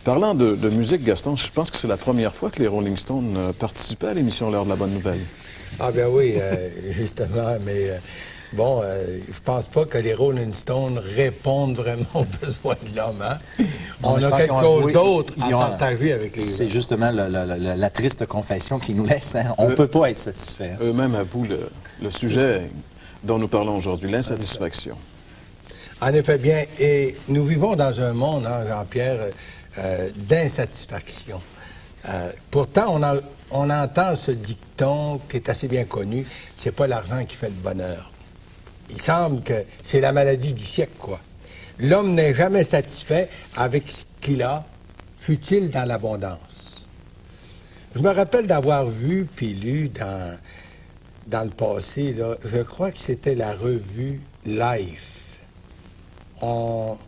Parlant de musique, Gaston, je pense que c'est la première fois que les Rolling Stones participaient à l'émission L'heure de la bonne nouvelle. Ah ben oui, justement, mais bon, je pense pas que les Rolling Stones répondent vraiment aux besoins de l'homme. Hein? On a quelque chose d'autre à partager avec les gens. C'est justement la triste confession qu'ils nous laissent. Hein? On ne peut pas être satisfait. Hein? Eux-mêmes avouent le sujet dont nous parlons aujourd'hui, l'insatisfaction. En effet, bien, et nous vivons dans un monde, hein, Jean-Pierre, d'insatisfaction. Pourtant, on entend ce dicton qui est assez bien connu, c'est pas l'argent qui fait le bonheur. Il semble que c'est la maladie du siècle, quoi. L'homme n'est jamais satisfait avec ce qu'il a, fût-il dans l'abondance. Je me rappelle d'avoir vu puis lu dans le passé, là, je crois que c'était la revue Life. On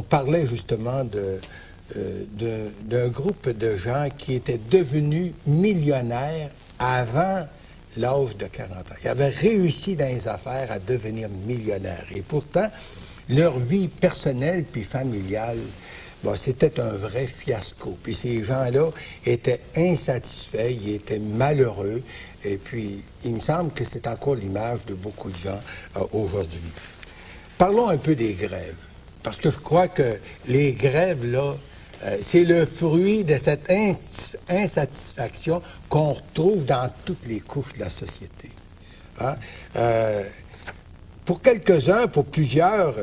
parlait justement d'un groupe de gens qui étaient devenus millionnaires avant l'âge de 40 ans. Ils avaient réussi dans les affaires à devenir millionnaires. Et pourtant, leur vie personnelle puis familiale, bon, c'était un vrai fiasco. Puis ces gens-là étaient insatisfaits, ils étaient malheureux. Et puis, il me semble que c'est encore l'image de beaucoup de gens aujourd'hui. Parlons un peu des grèves. Parce que je crois que les grèves, là, c'est le fruit de cette insatisfaction qu'on retrouve dans toutes les couches de la société. Hein? Pour quelques-uns, pour plusieurs,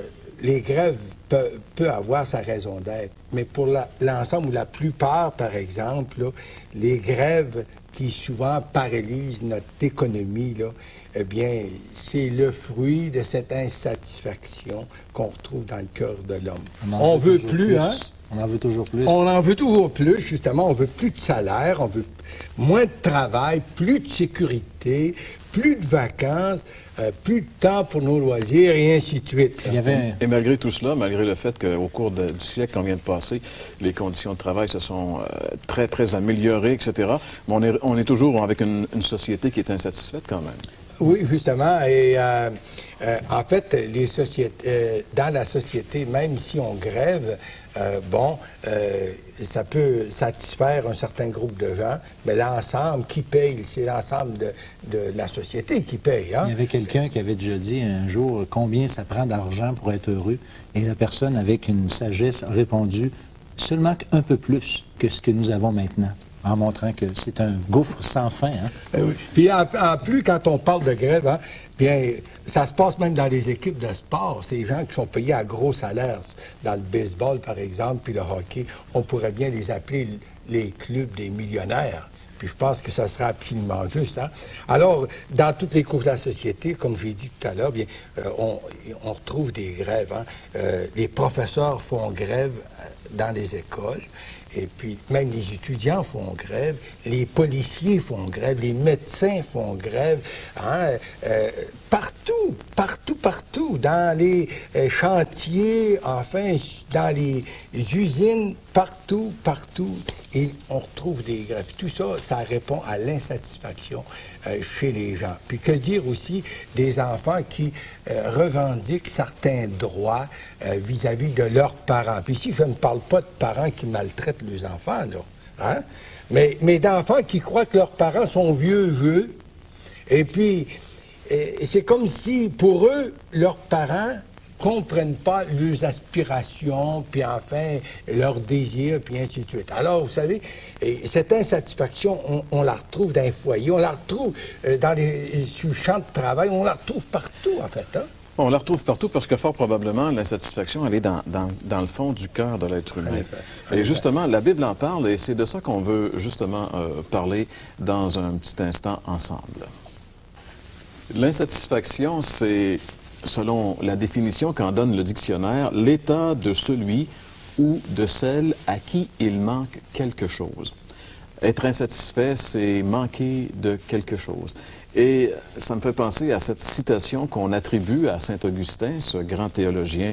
les grèves peuvent avoir sa raison d'être. Mais pour l'ensemble ou la plupart, par exemple, là, les grèves qui souvent paralysent notre économie, là, eh bien, c'est le fruit de cette insatisfaction qu'on retrouve dans le cœur de l'homme. On veut plus, hein? On en veut toujours plus. On en veut toujours plus, justement. On veut plus de salaire, on veut moins de travail, plus de sécurité, plus de vacances, plus de temps pour nos loisirs, et ainsi de suite. Et malgré tout cela, malgré le fait qu'au cours du siècle qu'on vient de passer, les conditions de travail se sont très, très améliorées, etc., mais on est toujours avec une société qui est insatisfaite quand même. Oui, justement. Et en fait, les sociétés, dans la société, même si on grève, ça peut satisfaire un certain groupe de gens, mais l'ensemble qui paye, c'est l'ensemble de la société qui paye. Hein? Il y avait quelqu'un qui avait déjà dit un jour combien ça prend d'argent pour être heureux, et la personne, avec une sagesse, a répondu seulement un peu plus que ce que nous avons maintenant, en montrant que c'est un gouffre sans fin. Hein? Oui. Puis en plus, quand on parle de grève, hein, bien, ça se passe même dans les équipes de sport. Ces gens qui sont payés à gros salaires, dans le baseball, par exemple, puis le hockey, on pourrait bien les appeler les clubs des millionnaires. Puis je pense que ça serait absolument juste. Hein? Alors, dans toutes les couches de la société, comme j'ai dit tout à l'heure, bien, on retrouve des grèves. Hein? Les professeurs font grève dans les écoles. Et puis, même les étudiants font grève, les policiers font grève, les médecins font grève, hein, partout, dans les chantiers, enfin, dans les usines, partout, et on retrouve des grèves. Tout ça, ça répond à l'insatisfaction chez les gens. Puis que dire aussi des enfants qui revendiquent certains droits vis-à-vis de leurs parents. Puis ici, je ne parle pas de parents qui maltraitent leurs enfants, là, hein? mais d'enfants qui croient que leurs parents sont vieux jeux. Et puis, c'est comme si, pour eux, leurs parents comprennent pas leurs aspirations, puis enfin, leurs désirs, puis ainsi de suite. Alors, vous savez, cette insatisfaction, on la retrouve dans les foyers, on la retrouve sur le champ de travail, on la retrouve partout, en fait. Hein? On la retrouve partout parce que fort probablement, l'insatisfaction, elle est dans le fond du cœur de l'être humain. Et justement, la Bible en parle et c'est de ça qu'on veut justement parler dans un petit instant ensemble. L'insatisfaction, c'est, selon la définition qu'en donne le dictionnaire, l'état de celui ou de celle à qui il manque quelque chose. Être insatisfait, c'est manquer de quelque chose. Et ça me fait penser à cette citation qu'on attribue à saint Augustin, ce grand théologien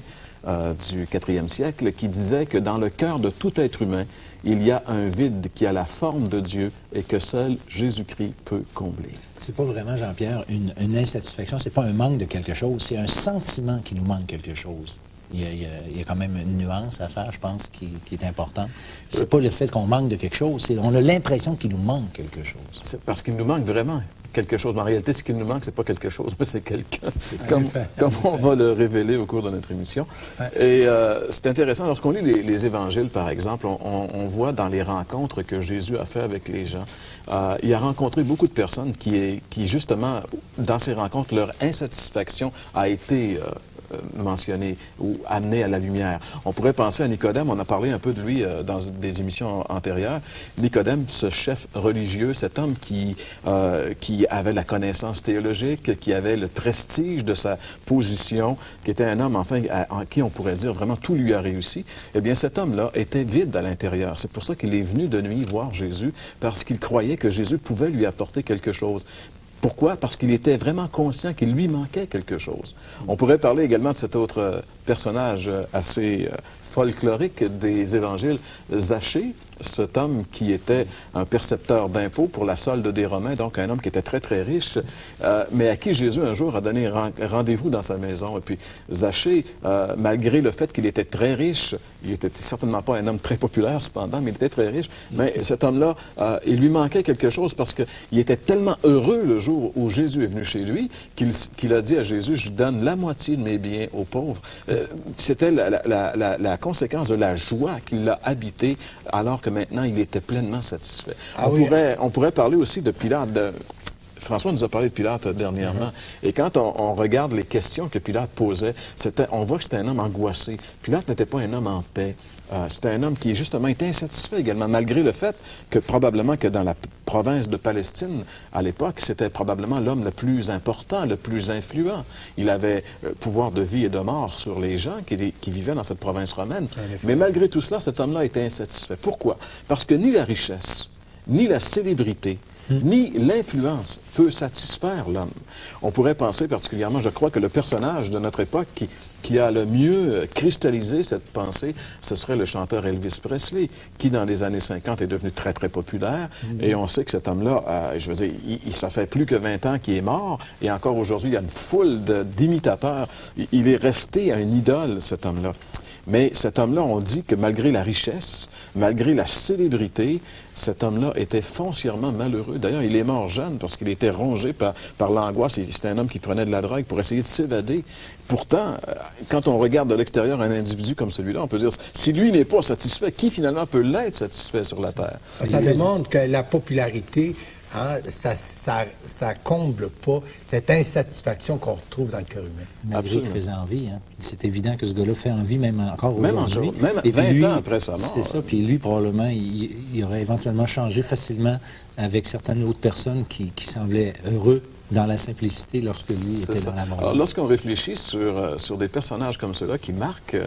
du 4e siècle, qui disait que dans le cœur de tout être humain, il y a un vide qui a la forme de Dieu et que seul Jésus-Christ peut combler. C'est pas vraiment, Jean-Pierre, une insatisfaction, c'est pas un manque de quelque chose, c'est un sentiment qu'il nous manque quelque chose. il y a quand même une nuance à faire, je pense, qui est importante. C'est pas le fait qu'on manque de quelque chose, on a l'impression qu'il nous manque quelque chose. C'est parce qu'il nous manque vraiment quelque chose. Mais en réalité, ce qu'il nous manque, c'est pas quelque chose, mais c'est quelqu'un, comme on va le révéler au cours de notre émission. Ouais. Et c'est intéressant, lorsqu'on lit les évangiles, par exemple, on voit dans les rencontres que Jésus a fait avec les gens, il a rencontré beaucoup de personnes qui justement, dans ces rencontres, leur insatisfaction a été mentionné ou amené à la lumière. On pourrait penser à Nicodème, on a parlé un peu de lui dans des émissions antérieures. Nicodème, ce chef religieux, cet homme qui avait la connaissance théologique, qui avait le prestige de sa position, qui était un homme, enfin, en qui on pourrait dire vraiment tout lui a réussi, eh bien cet homme-là était vide à l'intérieur. C'est pour ça qu'il est venu de nuit voir Jésus, parce qu'il croyait que Jésus pouvait lui apporter quelque chose. Pourquoi? Parce qu'il était vraiment conscient qu'il lui manquait quelque chose. On pourrait parler également de cet autre personnage assez folklorique des évangiles, Zachée, cet homme qui était un percepteur d'impôts pour la solde des Romains, donc un homme qui était très, très riche, mais à qui Jésus un jour a donné rendez-vous dans sa maison. Et puis Zachée, malgré le fait qu'il était très riche, il n'était certainement pas un homme très populaire cependant, mais il était très riche, mais cet homme-là, il lui manquait quelque chose parce qu'il était tellement heureux le jour où Jésus est venu chez lui qu'il a dit à Jésus, je donne la moitié de mes biens aux pauvres. C'était la conséquence de la joie qui l'a habité alors que maintenant, il était pleinement satisfait. On pourrait parler aussi de Pilate. François nous a parlé de Pilate dernièrement. Et quand on regarde les questions que Pilate posait, on voit que c'était un homme angoissé. Pilate n'était pas un homme en paix. C'était un homme qui, justement, était insatisfait également, malgré le fait que probablement que dans la province de Palestine, à l'époque, c'était probablement l'homme le plus important, le plus influent. Il avait pouvoir de vie et de mort sur les gens qui vivaient dans cette province romaine. Mais malgré tout cela, cet homme-là était insatisfait. Pourquoi? Parce que ni la richesse, ni la célébrité, ni l'influence peut satisfaire l'homme. On pourrait penser particulièrement, je crois que le personnage de notre époque qui a le mieux cristallisé cette pensée, ce serait le chanteur Elvis Presley, qui dans les années 50 est devenu très, très populaire. Et on sait que cet homme-là, je veux dire, ça fait plus que 20 ans qu'il est mort, et encore aujourd'hui, il y a une foule d'imitateurs. Il est resté un idole, cet homme-là. Mais cet homme-là, on dit que malgré la richesse, malgré la célébrité, cet homme-là était foncièrement malheureux. D'ailleurs, il est mort jeune parce qu'il était rongé par l'angoisse. C'était un homme qui prenait de la drogue pour essayer de s'évader. Pourtant, quand on regarde de l'extérieur un individu comme celui-là, on peut dire, si lui n'est pas satisfait, qui finalement peut l'être satisfait sur la Terre? Ça démontre que la popularité, ça comble pas cette insatisfaction qu'on retrouve dans le cœur humain. Malgré qu'il faisait envie. Hein. C'est évident que ce gars-là fait envie, même encore aujourd'hui. Même 20 ans après sa mort. C'est ça. Puis lui, probablement, il aurait éventuellement changé facilement avec certaines autres personnes qui semblaient heureux dans la simplicité lorsque lui était dans la mort. Alors, lorsqu'on réfléchit sur des personnages comme ceux-là qui marquent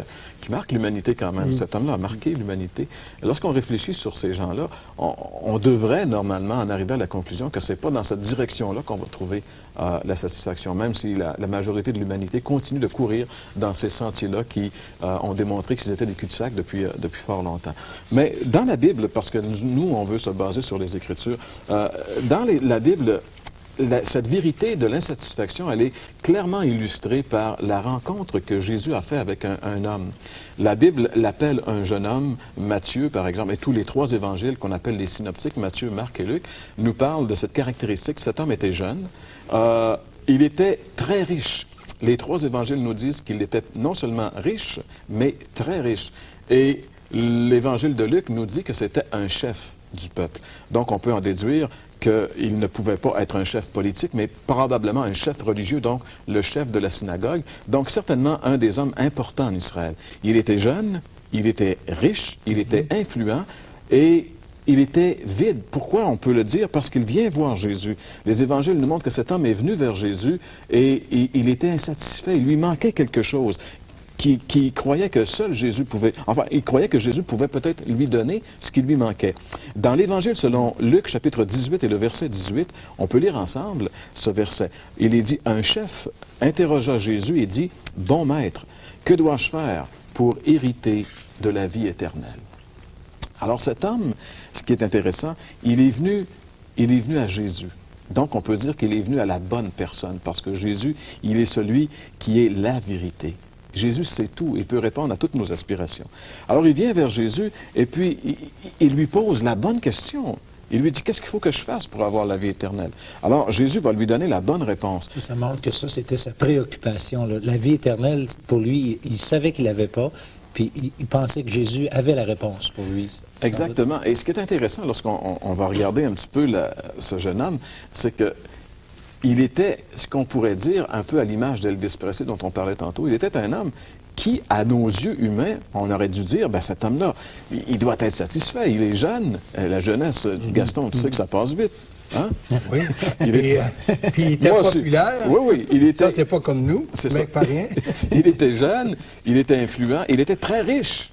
l'humanité quand même, cet homme-là a marqué l'humanité. Lorsqu'on réfléchit sur ces gens-là, on devrait normalement en arriver à la conclusion que c'est pas dans cette direction-là qu'on va trouver la satisfaction, même si la majorité de l'humanité continue de courir dans ces sentiers-là qui ont démontré qu'ils étaient des cul-de-sac depuis fort longtemps. Mais dans la Bible, parce que nous, on veut se baser sur les Écritures, dans la Bible, cette vérité de l'insatisfaction, elle est clairement illustrée par la rencontre que Jésus a fait avec un homme. La Bible l'appelle un jeune homme, Matthieu par exemple, et tous les trois évangiles qu'on appelle les synoptiques, Matthieu, Marc et Luc, nous parlent de cette caractéristique. Cet homme était jeune, il était très riche. Les trois évangiles nous disent qu'il était non seulement riche, mais très riche. Et l'évangile de Luc nous dit que c'était un chef du peuple. Donc on peut en déduire qu'il ne pouvait pas être un chef politique, mais probablement un chef religieux, donc le chef de la synagogue, donc certainement un des hommes importants en Israël. Il était jeune, il était riche, il était influent et il était vide. Pourquoi on peut le dire? Parce qu'il vient voir Jésus. Les évangiles nous montrent que cet homme est venu vers Jésus et il était insatisfait, il lui manquait quelque chose. Qui croyait que seul Jésus pouvait... Enfin, il croyait que Jésus pouvait peut-être lui donner ce qui lui manquait. Dans l'Évangile selon Luc, chapitre 18 et le verset 18, on peut lire ensemble ce verset. Il est dit, un chef interrogea Jésus et dit, « Bon maître, que dois-je faire pour hériter de la vie éternelle? » Alors cet homme, ce qui est intéressant, il est venu à Jésus. Donc on peut dire qu'il est venu à la bonne personne, parce que Jésus, il est celui qui est la vérité. Jésus sait tout et peut répondre à toutes nos aspirations. Alors il vient vers Jésus et puis il lui pose la bonne question. Il lui dit, qu'est-ce qu'il faut que je fasse pour avoir la vie éternelle? Alors Jésus va lui donner la bonne réponse. Ça montre que ça, c'était sa préoccupation, là. La vie éternelle, pour lui, il savait qu'il l'avait pas, puis il pensait que Jésus avait la réponse pour lui. Exactement. Et ce qui est intéressant lorsqu'on va regarder un petit peu ce jeune homme, c'est que il était, ce qu'on pourrait dire, un peu à l'image d'Elvis Presley dont on parlait tantôt. Il était un homme qui, à nos yeux humains, on aurait dû dire, ben cet homme-là, il doit être satisfait, il est jeune. La jeunesse, Gaston, tu sais que ça passe vite. Hein? Oui. Puis il était Moi aussi. populaire. Oui, il était... Ça, c'est pas comme nous, C'est mais ça. pas rien. Il était jeune, il était influent, il était très riche.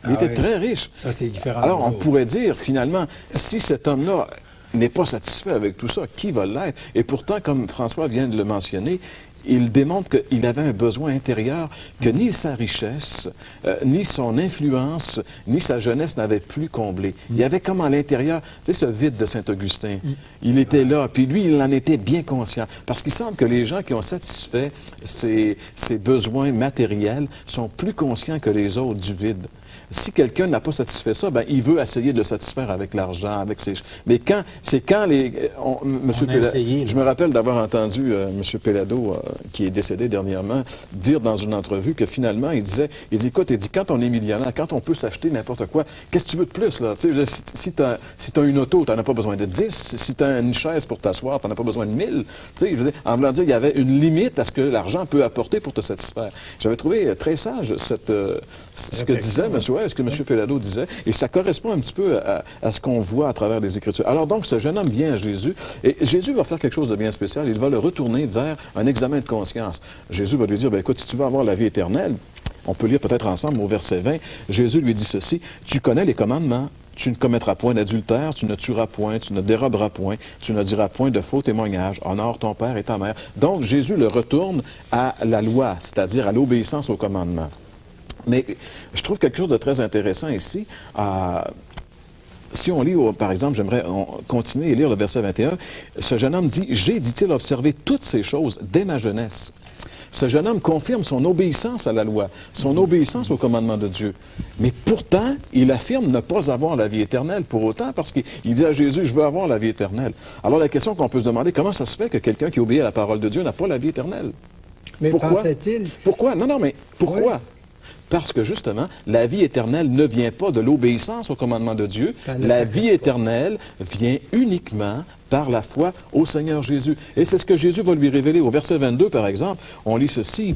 Il était très riche. Ça, c'est différent. Alors, on des autres. pourrait dire, finalement, si cet homme-là n'est pas satisfait avec tout ça, qui va l'être? Et pourtant, comme François vient de le mentionner, il démontre qu'il avait un besoin intérieur que ni sa richesse, ni son influence, ni sa jeunesse n'avaient plus comblé. Il y avait comme à l'intérieur, tu sais, ce vide de Saint-Augustin. Il était là, puis lui, il en était bien conscient. Parce qu'il semble que les gens qui ont satisfait ces besoins matériels sont plus conscients que les autres du vide. Si quelqu'un n'a pas satisfait ça, ben, il veut essayer de le satisfaire avec l'argent, avec ses... Mais quand Monsieur Pellado, je me rappelle d'avoir entendu M. Pellado, qui est décédé dernièrement, dire dans une entrevue que finalement, il dit, écoute, quand on est millionnaire, quand on peut s'acheter n'importe quoi, qu'est-ce que tu veux de plus, là? Tu sais, si tu as une auto, tu n'en as pas besoin de 10. Si tu as une chaise pour t'asseoir, tu n'en as pas besoin de 1000. Tu sais, je veux dire, en voulant dire, il y avait une limite à ce que l'argent peut apporter pour te satisfaire. J'avais trouvé très sage ce que disait M. ce que M. Pellado disait, et ça correspond un petit peu à ce qu'on voit à travers les Écritures. Alors donc, ce jeune homme vient à Jésus, et Jésus va faire quelque chose de bien spécial, il va le retourner vers un examen de conscience. Jésus va lui dire, écoute, si tu veux avoir la vie éternelle, on peut lire peut-être ensemble au verset 20, Jésus lui dit ceci, « Tu connais les commandements, tu ne commettras point d'adultère, tu ne tueras point, tu ne déroberas point, tu ne diras point de faux témoignages, honore ton père et ta mère. » Donc, Jésus le retourne à la loi, c'est-à-dire à l'obéissance aux commandements. Mais je trouve quelque chose de très intéressant ici. Si on lit, par exemple, j'aimerais continuer et lire le verset 21, ce jeune homme dit « J'ai, dit-il, observé toutes ces choses dès ma jeunesse. » Ce jeune homme confirme son obéissance à la loi, son obéissance au commandement de Dieu. Mais pourtant, il affirme ne pas avoir la vie éternelle pour autant, parce qu'il dit à Jésus, je veux avoir la vie éternelle. Alors la question qu'on peut se demander, comment ça se fait que quelqu'un qui obéit à la parole de Dieu n'a pas la vie éternelle? Mais pourquoi? pensait-il? Pourquoi? Non, mais pourquoi? Oui. Parce que, justement, la vie éternelle ne vient pas de l'obéissance au commandement de Dieu. La vie éternelle vient uniquement par la foi au Seigneur Jésus. Et c'est ce que Jésus va lui révéler. Au verset 22, par exemple, on lit ceci.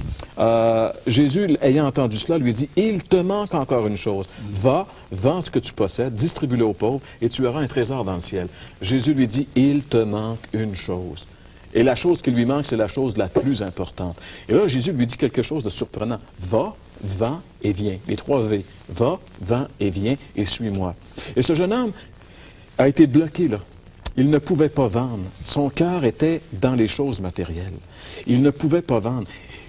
Jésus, ayant entendu cela, lui dit, « Il te manque encore une chose. Va, vends ce que tu possèdes, distribue-le aux pauvres, et tu auras un trésor dans le ciel. » Jésus lui dit, « Il te manque une chose. » Et la chose qui lui manque, c'est la chose la plus importante. Et là, Jésus lui dit quelque chose de surprenant. « Va, vends et viens. » Les 3 V. Va, vends et viens et suis-moi. Et ce jeune homme a été bloqué là. Il ne pouvait pas vendre. Son cœur était dans les choses matérielles. Il ne pouvait pas vendre.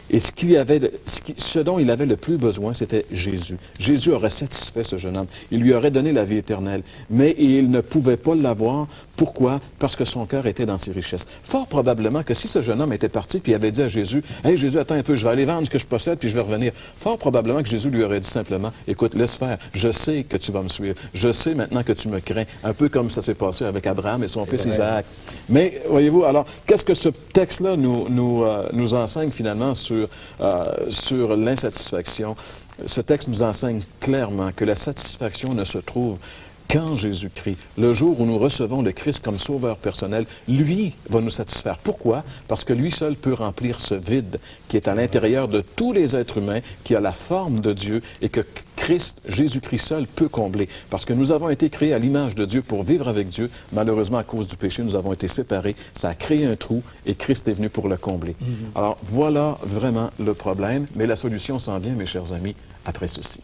Et ce dont il avait le plus besoin, c'était Jésus. Jésus aurait satisfait ce jeune homme. Il lui aurait donné la vie éternelle. Mais il ne pouvait pas l'avoir. Pourquoi? Parce que son cœur était dans ses richesses. Fort probablement que si ce jeune homme était parti puis avait dit à Jésus, « Hey Jésus, attends un peu, je vais aller vendre ce que je possède puis je vais revenir. » Fort probablement que Jésus lui aurait dit simplement, « Écoute, laisse faire. Je sais que tu vas me suivre. Je sais maintenant que tu me crains. » Un peu comme ça s'est passé avec Abraham et son fils Isaac. Mais, voyez-vous, alors, qu'est-ce que ce texte-là nous enseigne finalement sur l'insatisfaction? Ce texte nous enseigne clairement que la satisfaction ne se trouve qu'en Jésus-Christ. Le jour où nous recevons le Christ comme sauveur personnel, lui va nous satisfaire. Pourquoi? Parce que lui seul peut remplir ce vide qui est à l'intérieur de tous les êtres humains, qui a la forme de Dieu et que Christ, Jésus-Christ seul peut combler. Parce que nous avons été créés à l'image de Dieu pour vivre avec Dieu. Malheureusement, à cause du péché, nous avons été séparés. Ça a créé un trou et Christ est venu pour le combler. Alors, voilà vraiment le problème. Mais la solution s'en vient, mes chers amis, après ceci.